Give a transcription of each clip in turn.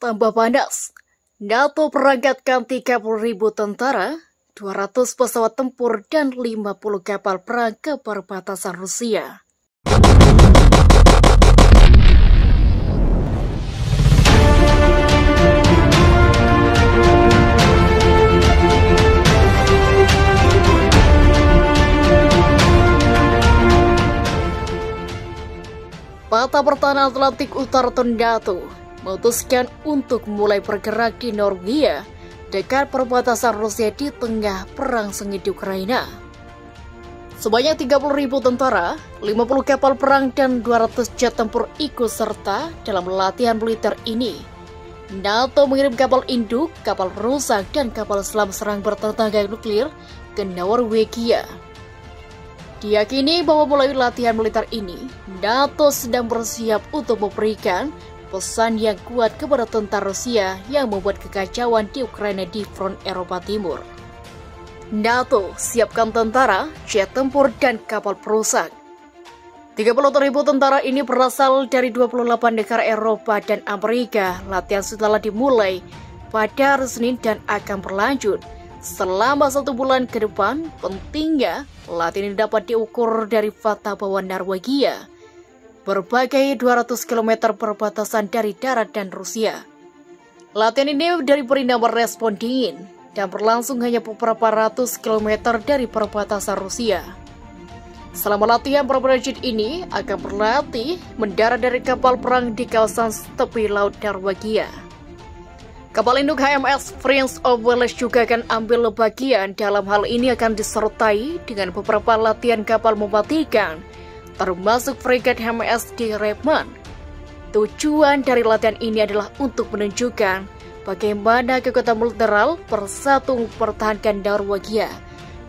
tambah panas. NATO berangkatkan 30.000 tentara, 200 pesawat tempur, dan 50 kapal perang ke perbatasan Rusia. Peta Pertahanan Atlantik Utara atau NATO memutuskan untuk mulai bergerak di Norwegia dekat perbatasan Rusia di tengah perang sengit di Ukraina. Sebanyak 30.000 tentara, 50 kapal perang, dan 200 jet tempur ikut serta dalam latihan militer ini. NATO mengirim kapal induk, kapal rusak, dan kapal selam serang bertenaga nuklir ke Norwegia. Diyakini bahwa melalui latihan militer ini, NATO sedang bersiap untuk memberikan pesan yang kuat kepada tentara Rusia yang membuat kekacauan di Ukraina di front Eropa Timur. NATO siapkan tentara, jet tempur, dan kapal perusak. 30.000 tentara ini berasal dari 28 negara Eropa dan Amerika. Latihan setelah dimulai pada hari Senin dan akan berlanjut selama 1 bulan ke depan. Pentingnya, latihan ini dapat diukur dari fakta bahwa Norwegia berbagai 200 km perbatasan dari darat dan Rusia. Latihan ini diberi nama respon dingin dan berlangsung hanya beberapa ratus kilometer dari perbatasan Rusia. Selama latihan, para prajurit ini akan berlatih mendarat dari kapal perang di kawasan tepi laut Norwegia. Kapal induk HMS Prince of Wales juga akan ambil bagian dalam hal ini, akan disertai dengan beberapa latihan kapal mematikan, termasuk fregat HMS di Redmond. Tujuan dari latihan ini adalah untuk menunjukkan bagaimana kekuatan militer bersatu mempertahankan Norwegia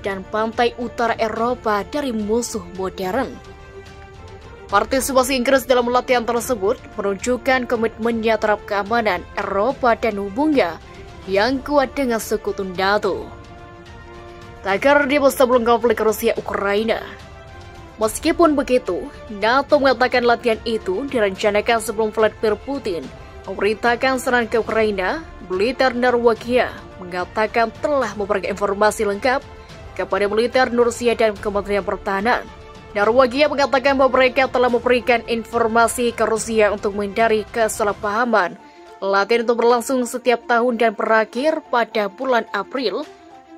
dan pantai utara Eropa dari musuh modern. Partisipasi Inggris dalam latihan tersebut menunjukkan komitmennya terhadap keamanan Eropa dan hubungan yang kuat dengan sekutu NATO. Tagar di sebelum konflik Rusia-Ukraina. Meskipun begitu, NATO mengatakan latihan itu direncanakan sebelum Vladimir Putin memerintahkan serangan ke Ukraina. Militer Norwegia mengatakan telah memberikan informasi lengkap kepada militer Rusia dan Kementerian Pertahanan. Norwegia mengatakan bahwa mereka telah memberikan informasi ke Rusia untuk menghindari kesalahpahaman. Latihan itu berlangsung setiap tahun dan berakhir pada bulan April.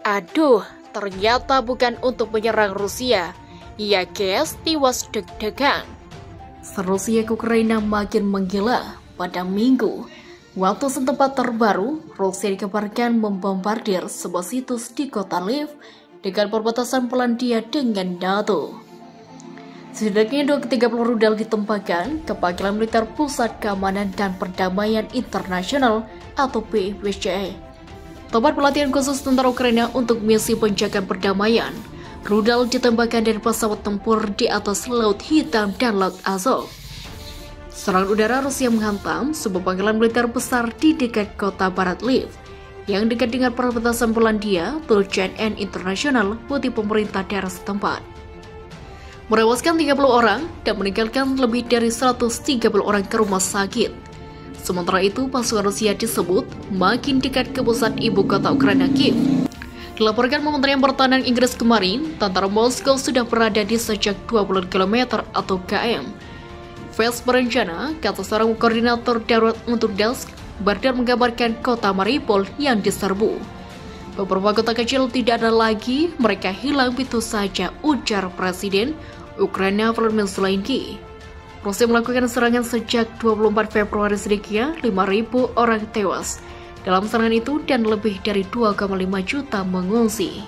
Aduh, ternyata bukan untuk menyerang Rusia. Ya guys, tiwas deg-degan. Rusia ke Ukraina makin menggila. Pada Minggu, waktu setempat terbaru, Rusia dikabarkan membombardir sebuah situs di kota Lviv dengan perbatasan Polandia dengan NATO. Setidaknya 30 rudal ditempatkan ke pangkalan militer Pusat Keamanan dan Perdamaian Internasional atau PPCE, tempat pelatihan khusus tentara Ukraina untuk misi penjagaan perdamaian. Rudal ditembakkan dari pesawat tempur di atas Laut Hitam dan Laut Azov. Serangan udara Rusia menghantam sebuah pangkalan militer besar di dekat kota barat Lviv yang dekat dengan perbatasan Polandia. Turut CNN Internasional putih pemerintah daerah setempat, merewaskan 30 orang dan meninggalkan lebih dari 130 orang ke rumah sakit. Sementara itu, pasukan Rusia disebut makin dekat ke pusat ibu kota Ukraina, Kiev. Dilaporkan Kementerian Pertahanan Inggris kemarin, tentara Moskow sudah berada di sejak 20 km atau km. Vance berencana, kata seorang koordinator darurat untuk Donetsk, Bardar menggambarkan kota Mariupol yang diserbu. Beberapa kota kecil tidak ada lagi, mereka hilang begitu saja, ujar Presiden Ukraina Volodymyr Zelensky. Rusia melakukan serangan sejak 24 Februari, sedikitnya 5.000 orang tewas dalam serangan itu dan lebih dari 2,5 juta mengungsi.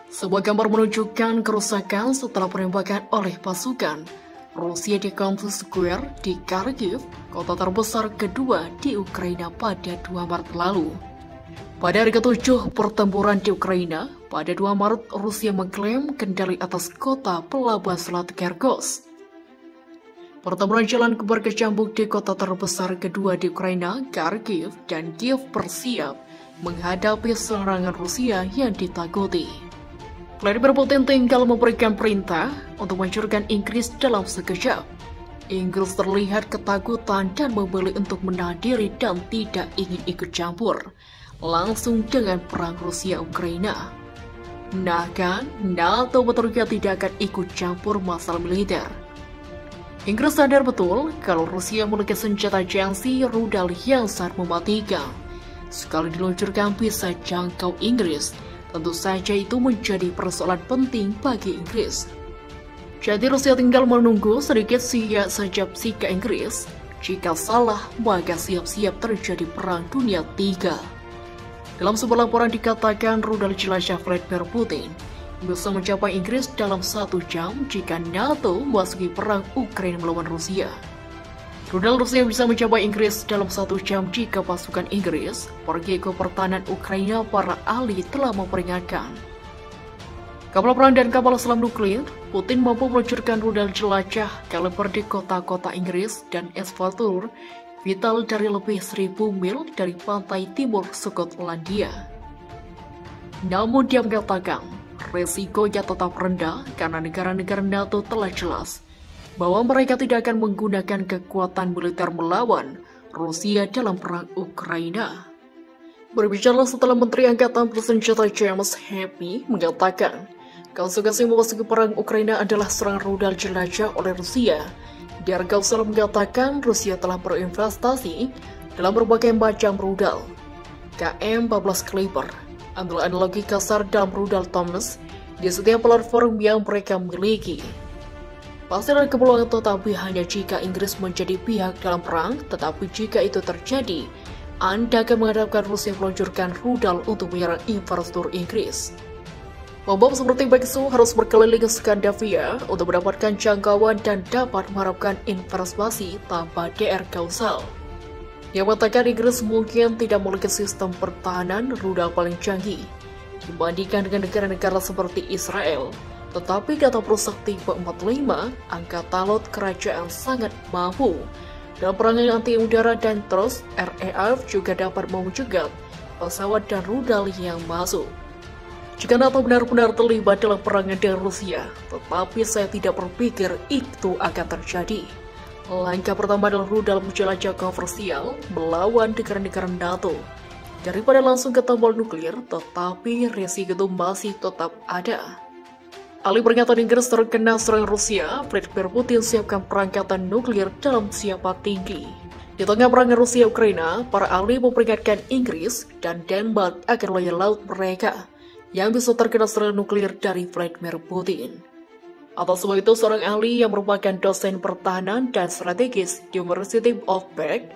Sebuah gambar menunjukkan kerusakan setelah penembakan oleh pasukan Rusia di Kampus Square di Kharkiv, kota terbesar kedua di Ukraina pada 2 Maret lalu. Pada hari ke-7 pertempuran di Ukraina, pada 2 Maret Rusia mengklaim kendali atas kota pelabuhan selat Kherson. Pertempuran jalan berkecambuk di kota terbesar kedua di Ukraina, Kharkiv, dan Kiev bersiap menghadapi serangan Rusia yang ditakuti. Vladimir Putin tinggal memberikan perintah untuk menghancurkan Inggris dalam sekejap. Inggris terlihat ketakutan dan memilih untuk menadiri dan tidak ingin ikut campur langsung dengan perang Rusia-Ukraina. Nah kan, NATO berteriak tidak akan ikut campur masalah militer. Inggris sadar betul kalau Rusia memiliki senjata jansi rudal yang sangat mematikan. Sekali diluncurkan bisa jangkau Inggris, tentu saja itu menjadi persoalan penting bagi Inggris. Jadi Rusia tinggal menunggu sedikit siap saja sikap Inggris. Jika salah, maka siap-siap terjadi perang dunia 3. Dalam sebuah laporan dikatakan rudal jelajah Vladimir Putin bisa mencapai Inggris dalam 1 jam jika NATO memasuki perang Ukraina melawan Rusia. Rudal Rusia bisa mencapai Inggris dalam 1 jam jika pasukan Inggris pergi ke pertahanan Ukraina. Para ahli telah memperingatkan. Kapal perang dan kapal selam nuklir, Putin mampu meluncurkan rudal jelajah kaliber di kota-kota Inggris dan eksportur vital dari lebih 1000 mil dari pantai timur Skotlandia. Namun dia mengatakan, resikonya tetap rendah karena negara-negara NATO telah jelas bahwa mereka tidak akan menggunakan kekuatan militer melawan Rusia dalam perang Ukraina. Berbicara setelah Menteri Angkatan Bersenjata James Happy mengatakan, konsekuensi memasuki perang Ukraina adalah serangan rudal jelajah oleh Rusia. Diargausel mengatakan Rusia telah berinvestasi dalam berbagai macam rudal. KM-14 Kaliber adalah analogi kasar dalam rudal Thomas di setiap platform yang mereka miliki. Pasti ada keperluan, tetapi hanya jika Inggris menjadi pihak dalam perang. Tetapi jika itu terjadi, Anda akan menghadapkan Rusia meluncurkan rudal untuk menyerang infrastruktur Inggris. Bom seperti Beksu harus berkeliling ke Skandinavia untuk mendapatkan jangkauan dan dapat mengharapkan investasi tanpa DR kausal. Dia mengatakan Inggris mungkin tidak memiliki sistem pertahanan rudal paling canggih dibandingkan dengan negara-negara seperti Israel. Tetapi kata perusak tipe 45, Angkatan Laut Kerajaan sangat mampu dalam perangan anti udara dan terus RAF juga dapat memuncak pesawat dan rudal yang masuk. Jika NATO benar-benar terlibat dalam perangan dengan Rusia, tetapi saya tidak berpikir itu akan terjadi. Langkah pertama adalah rudal jelajah kontroversial melawan negara-negara NATO. Daripada langsung ke tombol nuklir, tetapi risiko itu masih tetap ada. Ahli peringatan Inggris terkena serangan Rusia, Vladimir Putin siapkan perangkatan nuklir dalam siapa tinggi. Di tengah perang Rusia-Ukraina, para ahli memperingatkan Inggris dan Denmark akan wilayah laut mereka yang bisa terkena serangan nuklir dari Vladimir Putin. Atas sebab itu, seorang ahli yang merupakan dosen pertahanan dan strategis di University of Prague,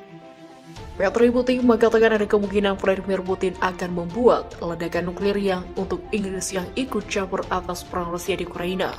Petri Putin mengatakan ada kemungkinan Vladimir Putin akan membuat ledakan nuklir yang untuk Inggris yang ikut campur atas perang Rusia di Ukraina.